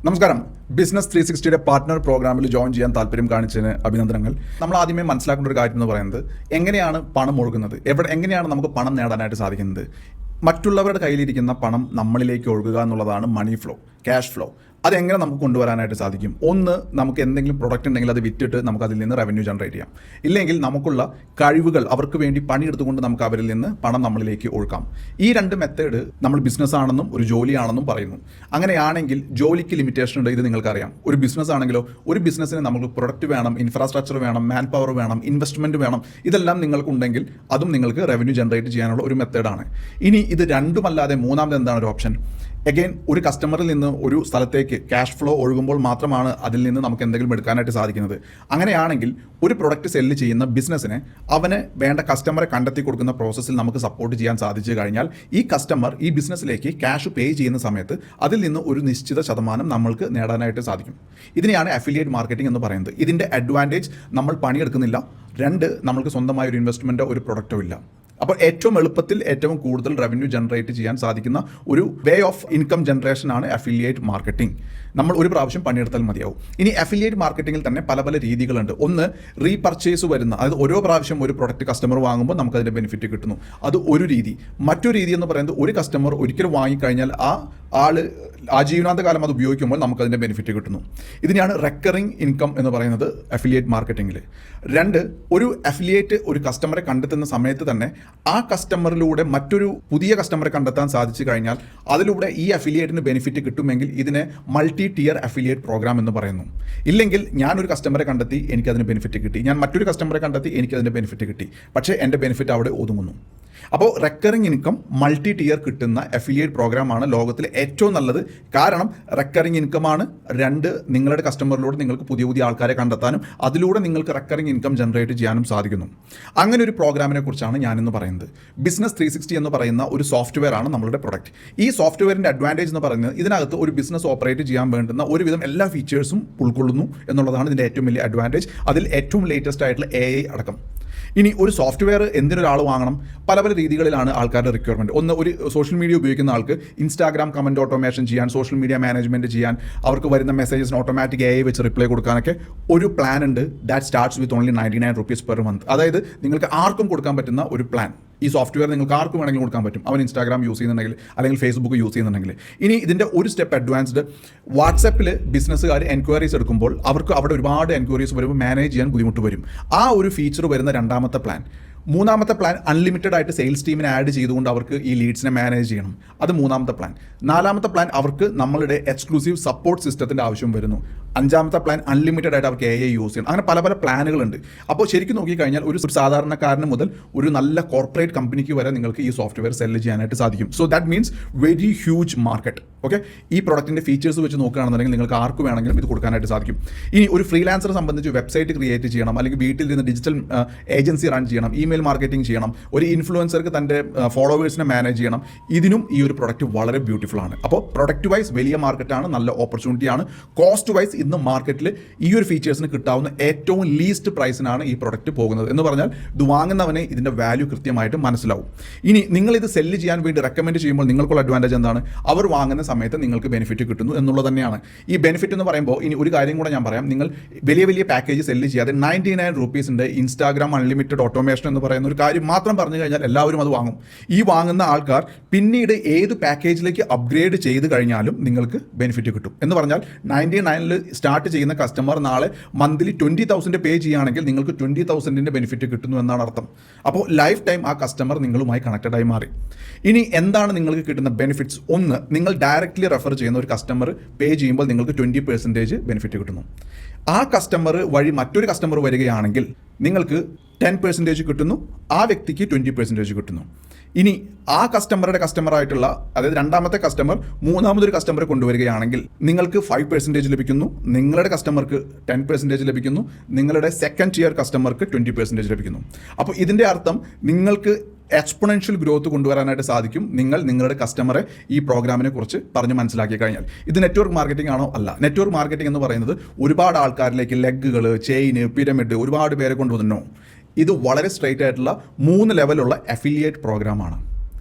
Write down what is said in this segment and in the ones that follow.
നമസ്കാരം. Business 360യുടെ partner പ്രോഗ്രാമിൽ join ചെയ്യാൻ താല്പര്യം കാണിച്ചതിന് അഭിനന്ദനങ്ങൾ. നമ്മൾ ആദ്യമേ മനസ്സിലാക്കേണ്ട ഒരു കാര്യം എന്ന് പറയുന്നത് എങ്ങനെയാണ് പണം ഒഴുകുന്നത്, എങ്ങനെയാണ് നമുക്ക് പണം നേടാനായിട്ട് സാധിക്കുന്നത്. മറ്റുള്ളവരുടെ കയ്യിലിരിക്കുന്ന പണം നമ്മളിലേക്ക് ഒഴുകുക എന്നുള്ളതാണ് മണി ഫ്ലോ, ക്യാഷ് ഫ്ലോ. അതെങ്ങനെ നമുക്ക് കൊണ്ടുവരാനായിട്ട് സാധിക്കും? ഒന്ന്, നമുക്ക് എന്തെങ്കിലും പ്രൊഡക്റ്റ് ഉണ്ടെങ്കിൽ അത് വിറ്റിട്ട് നമുക്ക് അതിൽ നിന്ന് റവന്യൂ ജനറേറ്റ് ചെയ്യാം. ഇല്ലെങ്കിൽ നമുക്കുള്ള കഴിവുകൾ അവർക്ക് വേണ്ടി പണിയെടുത്തുകൊണ്ട് നമുക്ക് അവരിൽ നിന്ന് പണം നമ്മളിലേക്ക് ഒഴുക്കാം. ഈ രണ്ട് മെത്തേഡ് നമ്മൾ ബിസിനസ് ആണെന്നും ഒരു ജോലിയാണെന്നും പറയുന്നു. അങ്ങനെയാണെങ്കിൽ ജോലിക്ക് ലിമിറ്റേഷൻ ഉണ്ട്, ഇത് നിങ്ങൾക്കറിയാം. ഒരു ബിസിനസ് ആണെങ്കിലോ, ഒരു ബിസിനസ്സിന് നമുക്ക് പ്രൊഡക്റ്റ് വേണം, ഇൻഫ്രാസ്ട്രക്ചർ വേണം, മാൻ പവർ വേണം, ഇൻവെസ്റ്റ്മെൻറ്റ് വേണം. ഇതെല്ലാം നിങ്ങൾക്കുണ്ടെങ്കിൽ അതും നിങ്ങൾക്ക് റവന്യൂ ജനറേറ്റ് ചെയ്യാനുള്ള ഒരു മെത്തേഡാണ്. ഇനി ഇത് രണ്ടുമല്ലാതെ മൂന്നാമത് എന്താണ് ഒരു ഓപ്ഷൻ? അഗെയിൻ, ഒരു കസ്റ്റമറിൽ നിന്ന് ഒരു സ്ഥലത്തേക്ക് ക്യാഷ് ഫ്ലോ ഒഴുകുമ്പോൾ മാത്രമാണ് അതിൽ നിന്ന് നമുക്ക് എന്തെങ്കിലും എടുക്കാനായിട്ട് സാധിക്കുന്നത്. അങ്ങനെയാണെങ്കിൽ ഒരു പ്രൊഡക്റ്റ് സെല്ല് ചെയ്യുന്ന ബിസിനസ്സിനെ അവന് വേണ്ട കസ്റ്റമറെ കണ്ടെത്തി കൊടുക്കുന്ന പ്രോസസ്സിൽ നമുക്ക് സപ്പോർട്ട് ചെയ്യാൻ സാധിച്ചു കഴിഞ്ഞാൽ ഈ കസ്റ്റമർ ഈ ബിസിനസ്സിലേക്ക് ക്യാഷ് പേ ചെയ്യുന്ന സമയത്ത് അതിൽ നിന്ന് ഒരു നിശ്ചിത ശതമാനം നമ്മൾക്ക് നേടാനായിട്ട് സാധിക്കും. ഇതിനെയാണ് അഫിലിയേറ്റ് മാർക്കറ്റിംഗ് എന്ന് പറയുന്നത്. ഇതിൻ്റെ അഡ്വാൻറ്റേജ്, നമ്മൾ പണിയെടുക്കുന്നില്ല. രണ്ട്, നമ്മൾക്ക് സ്വന്തമായ ഒരു ഇൻവെസ്റ്റ്മെൻറ്റോ ഒരു പ്രൊഡക്റ്റോ ഇല്ല. അപ്പോൾ ഏറ്റവും എളുപ്പത്തിൽ ഏറ്റവും കൂടുതൽ റവന്യൂ ജനറേറ്റ് ചെയ്യാൻ സാധിക്കുന്ന ഒരു വേ ഓഫ് ഇൻകം ജനറേഷൻ ആണ് അഫിലിയേറ്റ് മാർക്കറ്റിംഗ്. നമ്മൾ ഒരു പ്രാവശ്യം പണിയെടുത്താൽ മതിയാവും. ഇനി അഫിലിയേറ്റ് മാർക്കറ്റിംഗിൽ തന്നെ പല പല രീതികളുണ്ട്. ഒന്ന്, റീപർച്ചേസ് വരുന്ന, അതായത് ഓരോ പ്രാവശ്യം ഒരു പ്രൊഡക്റ്റ് കസ്റ്റമർ വാങ്ങുമ്പോൾ നമുക്ക് അതിൻ്റെ ബെനിഫിറ്റ് കിട്ടുന്നു. അത് ഒരു രീതി. മറ്റൊരു രീതി എന്ന് പറയുന്നത്, ഒരു കസ്റ്റമർ ഒരിക്കൽ വാങ്ങിക്കഴിഞ്ഞാൽ ആ ആള് ആജീവനാന്ത കാലം അത് ഉപയോഗിക്കുമ്പോൾ നമുക്കതിൻ്റെ ബെനിഫിറ്റ് കിട്ടുന്നു. ഇതിനെയാണ് റെക്കറിംഗ് ഇൻകം എന്ന് പറയുന്നത് അഫിലിയേറ്റ് മാർക്കറ്റിംഗിൽ. രണ്ട്, ഒരു അഫിലിയേറ്റ് ഒരു കസ്റ്റമറെ കണ്ടെത്തുന്ന സമയത്ത് തന്നെ ആ കസ്റ്റമറിലൂടെ മറ്റൊരു പുതിയ കസ്റ്റമറെ കണ്ടെത്താൻ സാധിച്ചു കഴിഞ്ഞാൽ അതിലൂടെ ഈ അഫിലിയേറ്റിന് ബെനിഫിറ്റ് കിട്ടുമെങ്കിൽ ഇതിനെ മൾട്ടി ടിയർ അഫിലിയേറ്റ് പ്രോഗ്രാം എന്ന് പറയുന്നു. ഇല്ലെങ്കിൽ ഞാനൊരു കസ്റ്റമറെ കണ്ടെത്തി, എനിക്കതിന് ബെനിഫിറ്റ് കിട്ടി, ഞാൻ മറ്റൊരു കസ്റ്റമറെ കണ്ടെത്തി, എനിക്കതിൻ്റെ ബെനിഫിറ്റ് കിട്ടി, പക്ഷേ എൻ്റെ ബെനിഫിറ്റ് അവിടെ ഒതുങ്ങുന്നു. അപ്പോൾ റെക്കറിംഗ് ഇൻകം മൾട്ടി ടിയർ കിട്ടുന്ന അഫിലിയേറ്റ് പ്രോഗ്രാമാണ് ലോകത്തിലെ ഏറ്റവും നല്ലത്. കാരണം റെക്കറിംഗ് ഇൻകമാണ്. രണ്ട്, നിങ്ങളുടെ കസ്റ്റമറിലൂടെ നിങ്ങൾക്ക് പുതിയ പുതിയ ആൾക്കാരെ കണ്ടെത്താനും അതിലൂടെ നിങ്ങൾക്ക് റെക്കറിംഗ് ഇൻകം ജനറേറ്റ് ചെയ്യാനും സാധിക്കുന്നു. അങ്ങനെ ഒരു പ്രോഗ്രാമിനെ കുറിച്ചാണ് ഞാനിന്ന് പറയുന്നത്. ബിസിനസ് 360 എന്ന് പറയുന്ന ഒരു സോഫ്റ്റ്വെയർ ആണ് നമ്മളുടെ പ്രൊഡക്റ്റ്. ഈ സോഫ്റ്റ്വെയറിൻ്റെ അഡ്വാൻറ്റേജ് എന്ന് പറയുന്നത്, ഇതിനകത്ത് ഒരു ബിസിനസ് ഓപ്പറേറ്റ് ചെയ്യാൻ വേണ്ടുന്ന ഒരുവിധം എല്ലാ ഫീച്ചേഴ്സും ഉൾക്കൊള്ളുന്നു എന്നുള്ളതാണ് ഇതിൻ്റെ ഏറ്റവും വലിയ അഡ്വാൻറ്റേജ്. അതിൽ ഏറ്റവും ലേറ്റസ്റ്റ് ആയിട്ടുള്ള AI അടക്കം. ഇനി ഒരു സോഫ്റ്റ്വെയർ എന്തിനൊരാൾ വാങ്ങണം? പല പല രീതികളിലാണ് ആൾക്കാരുടെ റിക്വയർമെൻറ്റ്. ഒന്ന്, ഒരു സോഷ്യൽ മീഡിയ ഉപയോഗിക്കുന്ന ആൾക്ക് ഇൻസ്റ്റാഗ്രാം കമൻറ്റ് ഓട്ടോമേഷൻ ചെയ്യാൻ, സോഷ്യൽ മീഡിയ മാനേജ്മെൻറ്റ് ചെയ്യാൻ, അവർക്ക് വരുന്ന മെസ്സേജസിന് ഓട്ടോമാറ്റിക് AI വെച്ച് റിപ്ലൈ കൊടുക്കാനൊക്കെ ഒരു പ്ലാൻ ഉണ്ട്. That starts with only 99 rupees per month. അതായത് നിങ്ങൾക്ക് ആർക്കും കൊടുക്കാൻ പറ്റുന്ന ഒരു പ്ലാൻ. ഈ സോഫ്റ്റ്വെയർ നിങ്ങൾക്ക് ആർക്കും വേണമെങ്കിലും കൊടുക്കാൻ പറ്റും. അവൻ ഇൻസ്റ്റാഗ്രാം യൂസ് ചെയ്യുന്നുണ്ടെങ്കിൽ അല്ലെങ്കിൽ ഫേസ്ബുക്ക് യൂസ് ചെയ്യുന്നുണ്ടെങ്കിൽ. ഇനി ഇതിൻ്റെ ഒരു സ്റ്റെപ്പ് അഡ്വാൻസ്ഡ്, വാട്സാപ്പിൽ ബിസിനസ്സുകാർ എൻക്വയറീസ് എടുക്കുമ്പോൾ അവർക്ക് അവിടെ ഒരുപാട് എൻക്വയറീസ് വരുമ്പോൾ മാനേജ് ചെയ്യാൻ ബുദ്ധിമുട്ട് വരും. ആ ഒരു ഫീച്ചർ വരുന്ന രണ്ടാമത്തെ പ്ലാൻ. മൂന്നാമത്തെ പ്ലാൻ, അൺലിമിറ്റഡ് ആയിട്ട് സെയിൽസ് ടീമിനെ ആഡ് ചെയ്തുകൊണ്ട് അവർക്ക് ഈ ലീഡ്സിനെ മാനേജ് ചെയ്യണം. അത് മൂന്നാമത്തെ പ്ലാൻ. നാലാമത്തെ പ്ലാൻ, അവർക്ക് നമ്മളുടെ എക്സ്ക്ലൂസീവ് സപ്പോർട്ട് സിസ്റ്റത്തിൻ്റെ ആവശ്യം വരുന്നു. അഞ്ചാമത്തെ പ്ലാൻ, അൺലിമിറ്റഡ് ആയിട്ട് അവർക്ക് AI യൂസ് ചെയ്യണം. അങ്ങനെ പല പല പ്ലാനുകളുണ്ട്. അപ്പോൾ ശരിക്കും നോക്കിക്കഴിഞ്ഞാൽ ഒരു സാധാരണക്കാരന് മുതൽ ഒരു നല്ല കോർപ്പറേറ്റ് കമ്പനിക്ക് വരെ നിങ്ങൾക്ക് ഈ സോഫ്റ്റ്വെയർ സെല്ല് ചെയ്യാനായിട്ട് സാധിക്കും. So that means very huge market. Okay, ഈ പ്രോഡക്റ്റിൻ്റെ ഫീച്ചേഴ്സ് വെച്ച് നോക്കുകയാണെന്നുണ്ടെങ്കിൽ നിങ്ങൾക്ക് ആർക്ക് വേണമെങ്കിലും ഇത് കൊടുക്കാനായിട്ട് സാധിക്കും. ഇനി ഒരു ഫ്രീലാൻസറെ സംബന്ധിച്ച് വെബ്സൈറ്റ് ക്രിയേറ്റ് ചെയ്യണം, അല്ലെങ്കിൽ വീട്ടിൽ നിന്ന് ഡിജിറ്റൽ ഏജൻസി റൺ ചെയ്യണം, ഇമെയിൽ മാർക്കറ്റിംഗ് ചെയ്യണം, ഒരു ഇൻഫ്ലുവൻസർക്ക് തൻ്റെ ഫോളോവേഴ്സിനെ മാനേജ് ചെയ്യണം. ഇതിനും ഈ ഒരു പ്രൊഡക്റ്റ് വളരെ ബ്യൂട്ടിഫുൾ ആണ്. അപ്പോൾ പ്രൊഡക്റ്റ് വൈസ് വലിയ മാർക്കറ്റാണ്, നല്ല ഓപ്പർച്യൂണിറ്റിയാണ്. കോസ്റ്റ് വൈസ് ഇന്ന് മാർക്കറ്റിൽ ഈ ഒരു ഫീച്ചേഴ്സിന് കിട്ടാവുന്ന ഏറ്റവും ലീസ്റ്റ് പ്രൈസിനാണ് ഈ പ്രൊഡക്റ്റ് പോകുന്നത്. എന്ന് പറഞ്ഞാൽ ഇത് വാങ്ങുന്നവനെ ഇതിൻ്റെ വാല്യൂ കൃത്യമായിട്ട് മനസ്സിലാവും. ഇനി നിങ്ങളിത് സെല്ല് ചെയ്യാൻ വേണ്ടി റെക്കമെൻഡ് ചെയ്യുമ്പോൾ നിങ്ങൾക്കുള്ള അഡ്വാൻറ്റേജ് എന്താണ്? അവർ വാങ്ങുന്ന സമയത്ത് നിങ്ങൾക്ക് ബെനിഫിറ്റ് കിട്ടുന്നു എന്നുള്ളത് തന്നെയാണ്. ഈ ബെനിഫിറ്റ് എന്ന് പറയുമ്പോൾ ഇനി ഒരു കാര്യം കൂടെ ഞാൻ പറയാം. നിങ്ങൾ വലിയ വലിയ പാക്കേജ് സെല്ല് ചെയ്യാതെ 99 rupeesൻ്റെ ഇൻസ്റ്റാഗ്രാം അൺലിമിറ്റഡ് ഓട്ടോമേഷൻ എന്ന് പറയുന്ന ഒരു കാര്യം മാത്രം പറഞ്ഞു കഴിഞ്ഞാൽ എല്ലാവരും അത് വാങ്ങും. ഈ വാങ്ങുന്ന ആൾക്കാർ പിന്നീട് ഏത് പാക്കേജിലേക്ക് അപ്ഗ്രേഡ് ചെയ്ത് കഴിഞ്ഞാലും നിങ്ങൾക്ക് ബെനിഫിറ്റ് കിട്ടും. എന്ന് പറഞ്ഞാൽ 99 സ്റ്റാർട്ട് ചെയ്യുന്ന കസ്റ്റമർ നാളെ മന്ത്ലി 20,000 പേ ചെയ്യുകയാണെങ്കിൽ നിങ്ങൾക്ക് 20,000 ബെനിഫിറ്റ് കിട്ടുന്നു എന്നാണ് അർത്ഥം. അപ്പോൾ ലൈഫ് ടൈം ആ കസ്റ്റമർ നിങ്ങളുമായി കണക്റ്റഡായി മാറി. ഇനി എന്താണ് നിങ്ങൾക്ക് കിട്ടുന്ന ബെനിഫിറ്റ്സ്? ഒന്ന്, നിങ്ങൾ ഡയറക്റ്റ്ലി റെഫർ ചെയ്യുന്ന ഒരു കസ്റ്റമർ പേ ചെയ്യുമ്പോൾ നിങ്ങൾക്ക് 20% ബെനിഫിറ്റ് കിട്ടുന്നു. ആ കസ്റ്റമർ വഴി മറ്റൊരു കസ്റ്റമർ വരികയാണെങ്കിൽ നിങ്ങൾക്ക് 10% കിട്ടുന്നു, ആ വ്യക്തിക്ക് 20% കിട്ടുന്നു. ഇനി ആ കസ്റ്റമറായിട്ടുള്ള, അതായത് രണ്ടാമത്തെ കസ്റ്റമർ മൂന്നാമതൊരു കസ്റ്റമറെ കൊണ്ടുവരികയാണെങ്കിൽ നിങ്ങൾക്ക് 5% ലഭിക്കുന്നു, നിങ്ങളുടെ കസ്റ്റമർക്ക് 10% ലഭിക്കുന്നു, നിങ്ങളുടെ സെക്കൻഡ് ടിയർ കസ്റ്റമർക്ക് 20% ലഭിക്കുന്നു. അപ്പോൾ ഇതിൻ്റെ അർത്ഥം നിങ്ങൾക്ക് എക്സ്പൊണൻഷ്യൽ ഗ്രോത്ത് കൊണ്ടുവരാനായിട്ട് സാധിക്കും നിങ്ങളുടെ കസ്റ്റമറെ ഈ പ്രോഗ്രാമിനെ കുറിച്ച് പറഞ്ഞ് മനസ്സിലാക്കി കഴിഞ്ഞാൽ. ഇത് നെറ്റ്വർക്ക് മാർക്കറ്റിംഗ് ആണോ? അല്ല. നെറ്റ്വർക്ക് മാർക്കറ്റിംഗ് എന്ന് പറയുന്നത് ഒരുപാട് ആൾക്കാരിലേക്ക് ലെഗുകൾ, ചെയിന്, പിരമിഡ്, ഒരുപാട് പേരെ കൊണ്ടുവന്നോ. ഇത് വളരെ സ്ട്രെയിറ്റ് ആയിട്ടുള്ള 3 ലെവലുള്ള അഫിലിയേറ്റ് പ്രോഗ്രാമാണ്.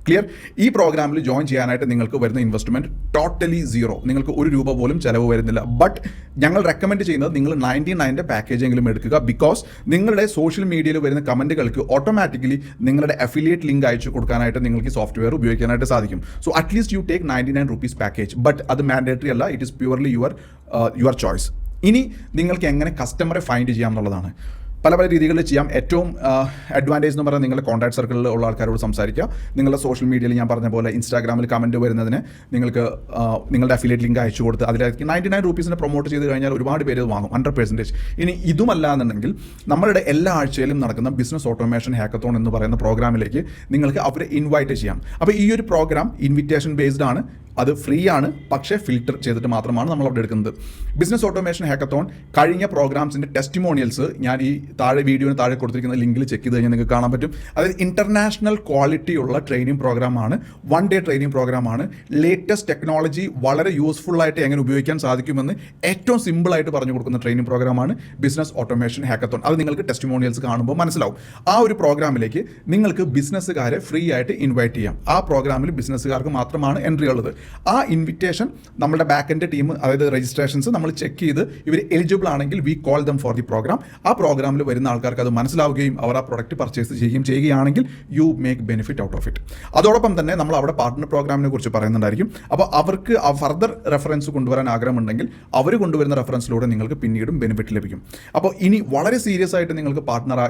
ക്ലിയർ? ഈ പ്രോഗ്രാമിൽ ജോയിൻ ചെയ്യാനായിട്ട് നിങ്ങൾക്ക് വരുന്ന ഇൻവെസ്റ്റ്മെന്റ് ടോട്ടലി സീറോ. നിങ്ങൾക്ക് ഒരു രൂപ പോലും ചിലവ് വരുന്നില്ല. ബട്ട് ഞങ്ങൾ റെക്കമെൻഡ് ചെയ്യുന്നത് നിങ്ങൾ 99 പാക്കേജെങ്കിലും എടുക്കുക. ബിക്കോസ് നിങ്ങളുടെ സോഷ്യൽ മീഡിയയിൽ വരുന്ന കമന്റുകൾക്ക് ഓട്ടോമാറ്റിക്കലി നിങ്ങളുടെ അഫിലിയേറ്റ് ലിങ്ക് അയച്ചു കൊടുക്കാനായിട്ട് നിങ്ങൾക്ക് സോഫ്റ്റ്വെയർ ഉപയോഗിക്കാനായിട്ട് സാധിക്കും. So at least you take 99 rupees package. But അത് മാൻഡേറ്ററി അല്ല, it is purely your choice. ഇനി നിങ്ങൾക്ക് എങ്ങനെ കസ്റ്റമറെ ഫൈൻഡ് ചെയ്യാം എന്നുള്ളതാണ്. പല രീതികളിൽ ചെയ്യാം. ഏറ്റവും അഡ്വാൻറ്റേജ് എന്ന് പറഞ്ഞാൽ നിങ്ങളുടെ കോൺടാക്ട് സർക്കിളിൽ ഉള്ള ആൾക്കാരോട് സംസാരിക്കുക. നിങ്ങളുടെ സോഷ്യൽ മീഡിയയിൽ ഞാൻ പറഞ്ഞ പോലെ ഇൻസ്റ്റാഗ്രാമിൽ കമൻറ്റ് വരുന്നതിന് നിങ്ങൾക്ക് നിങ്ങളുടെ അഫിലിയേറ്റ് ലിങ്ക് അയച്ചു കൊടുത്ത് അതിലേക്ക് 99 rupeesന് പ്രൊമോട്ട് ചെയ്ത് കഴിഞ്ഞാൽ ഒരുപാട് പേര് വാങ്ങും 100%. ഇനി ഇതുമല്ല എന്നുണ്ടെങ്കിൽ നമ്മളുടെ എല്ലാ ആഴ്ചയിലും നടക്കുന്ന ബിസിനസ് ഓട്ടോമേഷൻ ഹാക്കത്തോൺ എന്ന് പറയുന്ന പ്രോഗ്രാമിലേക്ക് നിങ്ങൾക്ക് അവരെ ഇൻവൈറ്റ് ചെയ്യാം. അപ്പോൾ ഈ ഒരു പ്രോഗ്രാം ഇൻവിറ്റേഷൻ ബേസ്ഡ് ആണ്, അത് ഫ്രീ ആണ്, പക്ഷേ ഫിൽട്ടർ ചെയ്തിട്ട് മാത്രമാണ് നമ്മൾ അവിടെ എടുക്കുന്നത്. ബിസിനസ് ഓട്ടോമേഷൻ ഹാക്കത്തോൺ കഴിഞ്ഞ പ്രോഗ്രാംസിൻ്റെ ടെസ്റ്റിമോണിയൽസ് ഞാൻ ഈ വീഡിയോന് താഴെ കൊടുത്തിരിക്കുന്ന ലിങ്കിൽ ചെക്ക് ചെയ്ത് കഴിഞ്ഞാൽ നിങ്ങൾക്ക് കാണാൻ പറ്റും. അതായത് ഇന്റർനാഷണൽ ക്വാളിറ്റിയുള്ള ട്രെയിനിങ് പ്രോഗ്രാമാണ്, 1 day ട്രെയിനിങ് പ്രോഗ്രാമാണ്. ലേറ്റസ്റ്റ് ടെക്നോളജി വളരെ യൂസ്ഫുൾ ആയിട്ട് എങ്ങനെ ഉപയോഗിക്കാൻ സാധിക്കുമെന്ന് ഏറ്റവും സിമ്പിളായിട്ട് പറഞ്ഞു കൊടുക്കുന്ന ട്രെയിനിങ് പ്രോഗ്രാമാണ് ബിസിനസ് ഓട്ടോമേഷൻ ഹാക്കത്തോൺ. അത് നിങ്ങൾക്ക് ടെസ്റ്റിമോണിയൽസ് കാണുമ്പോൾ മനസ്സിലാവും. ആ ഒരു പ്രോഗ്രാമിലേക്ക് നിങ്ങൾക്ക് ബിസിനസ്സുകാരെ ഫ്രീ ആയിട്ട് ഇൻവൈറ്റ് ചെയ്യാം. ആ പ്രോഗ്രാമിൽ ബിസിനസ്സുകാർക്ക് മാത്രമാണ് എൻട്രി ഉള്ളത്. ആ ഇൻവിറ്റേഷൻ നമ്മുടെ ബാക്ക് എൻഡ് ടീം, അതായത് രജിസ്ട്രേഷൻസ് നമ്മൾ ചെക്ക് ചെയ്ത് ഇവർ എലിജിബിൾ ആണെങ്കിൽ we call them for the programme. ആ പ്രോഗ്രാമിൽ വരുന്ന ആൾക്കാർക്ക് അത് മനസ്സിലാവുകയും അവർ ആ പ്രൊഡക്റ്റ് പർച്ചേസ് ചെയ്യുകയാണെങ്കിൽ you make benefit out of it. അതോടൊപ്പം തന്നെ നമ്മൾ അവിടെ പാർട്ട്ണർ പ്രോഗ്രാമിനെ കുറിച്ച് പറയുന്നുണ്ടായിരിക്കും. അപ്പോൾ അവർക്ക് ഫർദർ റെഫറൻസ് കൊണ്ടുവരാൻ ആഗ്രഹമുണ്ടെങ്കിൽ അവർ കൊണ്ടുവരുന്ന റെഫറൻസിലൂടെ നിങ്ങൾക്ക് പിന്നീടും ബെനിഫിറ്റ് ലഭിക്കും. അപ്പോൾ ഇനി വളരെ സീരിയസ് ആയിട്ട് നിങ്ങൾക്ക്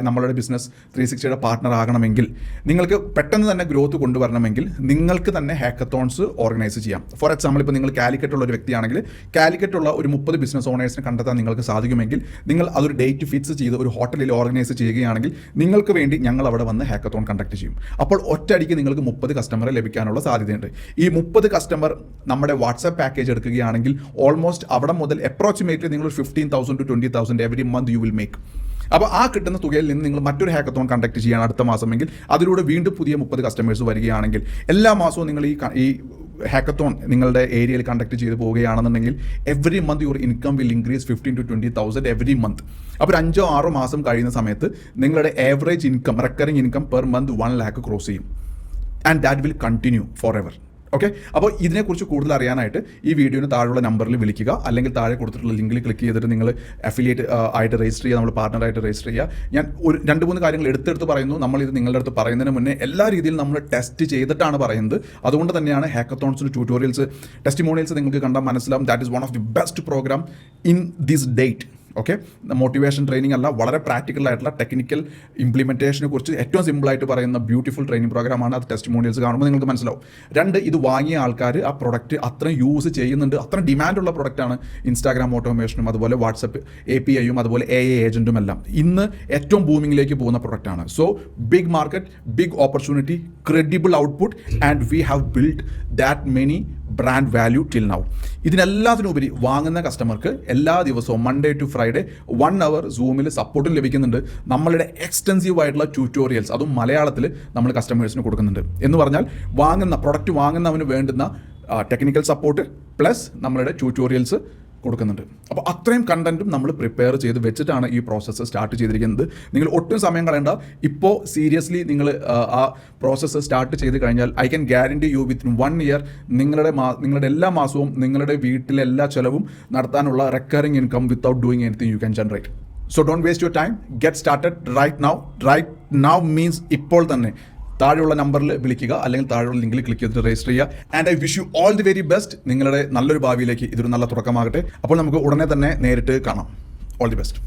നമ്മളുടെ ബിസിനസ് 360യുടെ പാർട്ട്ണർ ആകണമെങ്കിൽ, നിങ്ങൾക്ക് പെട്ടെന്ന് തന്നെ ഗ്രോത്ത് കൊണ്ടുവരണമെങ്കിൽ നിങ്ങൾക്ക് തന്നെ ഹാക്കത്തോൺസ് ഓർഗനൈസ് ചെയ്യാം. ഫോർ എക്സാമ്പിൾ, ഇപ്പോൾ നിങ്ങൾ കാലിക്കറ്റുള്ള ഒരു വ്യക്തിയാണെങ്കിൽ കാലിക്കറ്റുള്ള ഒരു 30 ബിസിനസ് ഓണേഴ്സിനെ കണ്ടെത്താൻ നിങ്ങൾക്ക് സാധിക്കുമെങ്കിൽ നിങ്ങൾ അതൊരു ഡേറ്റ് ഫിക്സ് ചെയ്ത് ഒരു ഹോട്ടലിൽ ഓർഗനൈസ് ചെയ്യുകയാണെങ്കിൽ നിങ്ങൾക്ക് വേണ്ടി ഞങ്ങൾ അവിടെ വന്ന് ഹാക്കത്തോൺ കണ്ടക്ട് ചെയ്യും. അപ്പോൾ ഒറ്റയടിക്ക് നിങ്ങൾക്ക് 30 കസ്റ്റമറെ ലഭിക്കാനുള്ള സാധ്യതയുണ്ട്. ഈ 30 കസ്റ്റമർ നമ്മുടെ വാട്സാപ്പ് പാക്കേജ് എടുക്കുകയാണെങ്കിൽ ഓൾമോസ്റ്റ് അവിടെ മുതൽ അപ്രോക്സിമേറ്റ്ലി നിങ്ങൾ 15,000 to 20,000 every month you will make. അപ്പോൾ ആ കിട്ടുന്ന തുകയിൽ നിന്ന് നിങ്ങൾ മറ്റൊരു ഹാക്കത്തോൺ കണ്ടക്ട് ചെയ്യണം അടുത്ത മാസമെങ്കിൽ, അതിലൂടെ വീണ്ടും പുതിയ 30 കസ്റ്റമേഴ്സ് വരികയാണെങ്കിൽ എല്ലാ മാസവും നിങ്ങൾ ഈ ഹാക്കത്തോൺ നിങ്ങളുടെ ഏരിയയിൽ കണ്ടക്ട് ചെയ്ത് പോവുകയാണെന്നുണ്ടെങ്കിൽ every month your income will increase 15,000 to 20,000 every month. അപ്പോൾ 5-6 മാസം കഴിയുന്ന സമയത്ത് നിങ്ങളുടെ average income, recurring income per month 1 lakh cross ചെയ്യും. And that will continue forever. Okay, അപ്പോൾ ഇതിനെക്കുറിച്ച് കൂടുതൽ അറിയാനായിട്ട് ഈ വീഡിയോന് താഴെയുള്ള നമ്പറിൽ വിളിക്കുക, അല്ലെങ്കിൽ താഴെ കൊടുത്തിട്ടുള്ള ലിങ്കിൽ ക്ലിക്ക് ചെയ്തിട്ട് നിങ്ങൾ അഫിലിയേറ്റ് ആയിട്ട് രജിസ്റ്റർ ചെയ്യുക, നമ്മൾ പാർട്ണറായിട്ട് രജിസ്റ്റർ ചെയ്യുക. ഞാൻ ഒരു 2-3 കാര്യങ്ങൾ എടുത്തെടുത്ത് പറയുന്നു. നമ്മളിത് നിങ്ങളുടെ അടുത്ത് പറയുന്നതിന് മുന്നേ എല്ലാ രീതിയിലും നമ്മൾ ടെസ്റ്റ് ചെയ്തിട്ടാണ് പറയുന്നത്. അതുകൊണ്ട് തന്നെയാണ് ഹാക്കത്തോൺസിന് ട്യൂട്ടോറിയൽസ്, ടെസ്റ്റിമോണിയൽസ് നിങ്ങൾക്ക് കണ്ടാൽ മനസ്സിലാവും. That is one of the best programme in this date. Okay, motivation training അല്ല, വളരെ പ്രാക്ടിക്കൽ ആയിട്ടുള്ള ടെക്നിക്കൽ ഇംപ്ലിമെൻറ്റേഷനെ കുറിച്ച് ഏറ്റവും സിമ്പിളായിട്ട് പറയുന്ന ബ്യൂട്ടിഫുൾ ട്രെയിനിങ് പ്രോഗ്രാമാണ്. അത് ടെസ്റ്റിമോണിയൽസ് കാണുമ്പോൾ നിങ്ങൾക്ക് മനസ്സിലാവും. 2, ഇത് വാങ്ങിയ ആൾക്കാർ ആ പ്രൊഡക്റ്റ് അത്രയും യൂസ് ചെയ്യുന്നുണ്ട്, അത്ര ഡിമാൻഡുള്ള പ്രൊഡക്റ്റാണ്. ഇൻസ്റ്റാഗ്രാം ഓട്ടോമേഷനും അതുപോലെ വാട്സപ്പ് APIയും അതുപോലെ AI ഏജൻറ്റും എല്ലാം ഇന്ന് ഏറ്റവും ബൂമിങ്ങിലേക്ക് പോകുന്ന പ്രൊഡക്റ്റാണ്. So big market, big opportunity, credible output, and we have build that many brand value till now. ഇതിനെല്ലാത്തിനുപരി വാങ്ങുന്ന കസ്റ്റമർക്ക് എല്ലാ ദിവസവും Monday to Friday 1 hour സൂമിൽ സപ്പോർട്ടും ലഭിക്കുന്നുണ്ട്. നമ്മളുടെ എക്സ്റ്റെൻസീവ് ആയിട്ടുള്ള ട്യൂട്ടോറിയൽസ് അതും മലയാളത്തിൽ നമ്മൾ കസ്റ്റമേഴ്സിന് കൊടുക്കുന്നുണ്ട്. എന്ന് പറഞ്ഞാൽ പ്രൊഡക്റ്റ് വാങ്ങുന്നവന് വേണ്ടുന്ന ടെക്നിക്കൽ സപ്പോർട്ട് പ്ലസ് നമ്മളുടെ ട്യൂട്ടോറിയൽസ് കൊടുക്കുന്നുണ്ട്. അപ്പോൾ അത്രയും കണ്ടന്റും നമ്മൾ പ്രിപ്പയർ ചെയ്ത് വെച്ചിട്ടാണ് ഈ പ്രോസസ്സ് സ്റ്റാർട്ട് ചെയ്തിരിക്കുന്നത്. നിങ്ങൾ ഒട്ടും സമയം കളയണ്ട. ഇപ്പോൾ സീരിയസ്ലി നിങ്ങൾ ആ പ്രോസസ്സ് സ്റ്റാർട്ട് ചെയ്ത് കഴിഞ്ഞാൽ I can guarantee U within 1 year നിങ്ങളുടെ എല്ലാ മാസവും നിങ്ങളുടെ വീട്ടിലെ എല്ലാ ചെലവും നടത്താനുള്ള recurring income without doing anything you can generate. So don't waste your time, get started right now. Right now means ഇപ്പോൾ തന്നെ താഴെയുള്ള നമ്പറിൽ വിളിക്കുക, അല്ലെങ്കിൽ താഴെയുള്ള ലിങ്കിൽ ക്ലിക്ക് ചെയ്തിട്ട് രജിസ്റ്റർ ചെയ്യുക. And I wish you all the very best. നിങ്ങളുടെ നല്ലൊരു ഭാവിയിലേക്ക് ഇതൊരു നല്ല തുടക്കമാകട്ടെ. അപ്പോൾ നമുക്ക് ഉടനെ തന്നെ നേരിട്ട് കാണാം. All the best.